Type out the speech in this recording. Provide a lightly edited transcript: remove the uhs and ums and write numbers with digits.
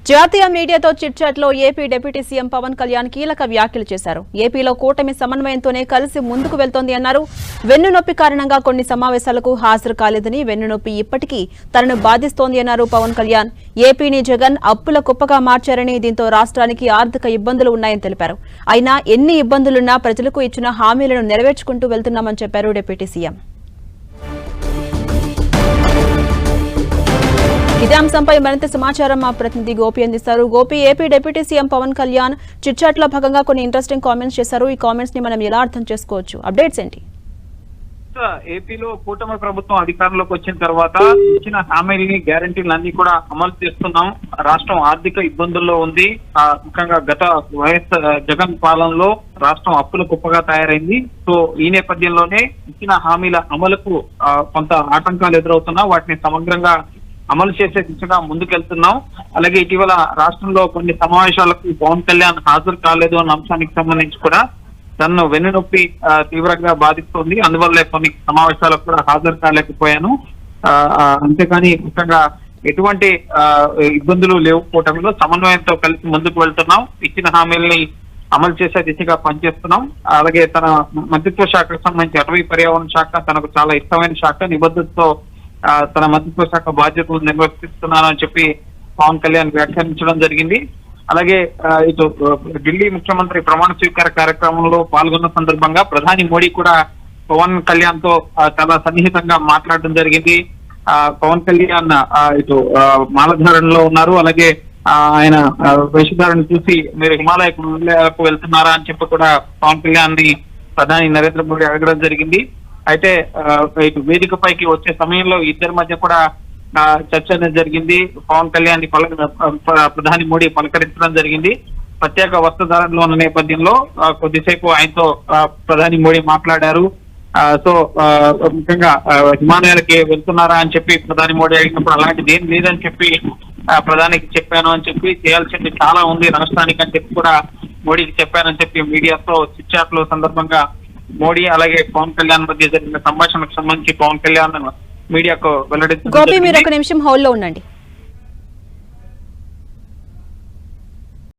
జాతీయ మీడియాతో చిట్చాట్ లో AP deputy CM Pawan Kalyan కీలక వ్యాఖ్యలు చేశారు. ఏపీలో కూటమి సమన్వయంతోనే కలిసి ముందుకు వెళ్తోంది అన్నారు. వెన్నునొప్పి కారణంగా కొన్ని సమావేశాలకు హాజరు కాలేదని, వెన్నునొప్పి ఇప్పటికీ తనను బాధిస్తోంది అన్నారు పవన్ కళ్యాణ్. ఏపీని జగన్ అప్పుల కుప్పగా మార్చారని, దీంతో రాష్ట్రానికి ఆర్థిక ఇబ్బందులు ఉన్నాయని తెలిపారు. అయినా ఎన్ని ఇబ్బందులున్నా ప్రజలకు ఇచ్చిన హామీలను నెరవేర్చుకుంటూ వెళ్తున్నామని చెప్పారు డిప్యూటీ సీఎం. ఇదే అంశంపై మరింత సమాచారం మా ప్రతినిధి గోపి అందిస్తారు. Gopi, AP deputy CM Pawan Kalyan chitchat లో భాగంగా కొన్ని ఇంట్రెస్టింగ్ కామెంట్స్ చేశారు. ఈ కామెంట్స్ ని మనం ఎలా అర్థం చేసుకోవచ్చు? అప్డేట్స్ ఏంటి? ఏపీలో కూటమి ప్రభుత్వం అధికారంలోకి వచ్చిన తర్వాత ఇచ్చిన హామీలని, గ్యారంటీలన్నీ కూడా అమలు చేస్తున్నాం. రాష్ట్రం ఆర్థిక ఇబ్బందుల్లో ఉంది. ముఖ్యంగా గత వైఎస్ జగన్ పాలనలో రాష్ట్రం అప్పుల కుప్పగా తయారైంది. సో ఈ నేపథ్యంలోనే ఇచ్చిన హామీల అమలుకు కొంత ఆటంకాలు ఎదురవుతున్నా వాటిని సమగ్రంగా అమలు చేసే దిశగా ముందుకెళ్తున్నాం. అలాగే ఇటీవల రాష్ట్రంలో కొన్ని సమావేశాలకు పవన్ కళ్యాణ్ హాజరు కాలేదు అన్న అంశానికి సంబంధించి కూడా తనను వెన్నునొప్పి తీవ్రంగా బాధిస్తోంది. అందువల్లే కొన్ని సమావేశాలకు కూడా హాజరు కాలేకపోయాను. అంతేకాని ముఖ్యంగా ఎటువంటి ఇబ్బందులు లేవు. కూటమిలో సమన్వయంతో కలిసి ముందుకు వెళ్తున్నాం. ఇచ్చిన హామీల్ని అమలు చేసే దిశగా పనిచేస్తున్నాం. అలాగే తన మంత్రిత్వ శాఖకు సంబంధించి అటవీ పర్యావరణ శాఖ తనకు చాలా ఇష్టమైన శాఖ, నిబద్ధతతో తన మంత్రిత్వ శాఖ బాధ్యతలు నిర్వర్తిస్తున్నానని చెప్పి పవన్ కళ్యాణ్ వ్యాఖ్యానించడం జరిగింది. అలాగే ఇటు ఢిల్లీ ముఖ్యమంత్రి ప్రమాణ స్వీకార కార్యక్రమంలో పాల్గొన్న సందర్భంగా ప్రధాని మోడీ కూడా పవన్ కళ్యాణ్ తో చాలా సన్నిహితంగా మాట్లాడడం జరిగింది. పవన్ కళ్యాణ్ ఇటు మాలధారణలో ఉన్నారు. అలాగే ఆయన వేషధారణ చూసి మీరు హిమాలయకు వెళ్తున్నారా అని చెప్పి కూడా పవన్ కళ్యాణ్ ని ప్రధాని నరేంద్ర మోడీ అడగడం జరిగింది. అయితే ఇటు వేదికపైకి వచ్చే సమయంలో ఇద్దరి మధ్య కూడా చర్చ అనేది జరిగింది. పవన్ కళ్యాణ్ ని ప్రధాని మోడీ పలకరించడం జరిగింది. ప్రత్యేక వస్త్రధారణలో ఉన్న నేపథ్యంలో కొద్దిసేపు ఆయనతో ప్రధాని మోడీ మాట్లాడారు. సో ముఖ్యంగా హిమాలయాలకి వెళ్తున్నారా అని చెప్పి ప్రధాని మోడీ అడిగినప్పుడు అలాంటిది ఏం లేదని చెప్పి ప్రధానికి చెప్పాను అని చెప్పి, చేయాల్సింది చాలా ఉంది రాష్ట్రానికి అని చెప్పి కూడా మోడీకి చెప్పానని చెప్పి మీడియాతో చిట్చాట్ లో సందర్భంగా మోడీ అలాగే పవన్ కళ్యాణ్ మధ్య జరిగిన సంభాషణకు సంబంధించి పవన్ కళ్యాణ్ మీడియాకు వెల్లడించారు. గోపి, మీరు ఒక నిమిషం హోల్డ్ లో ఉండండి.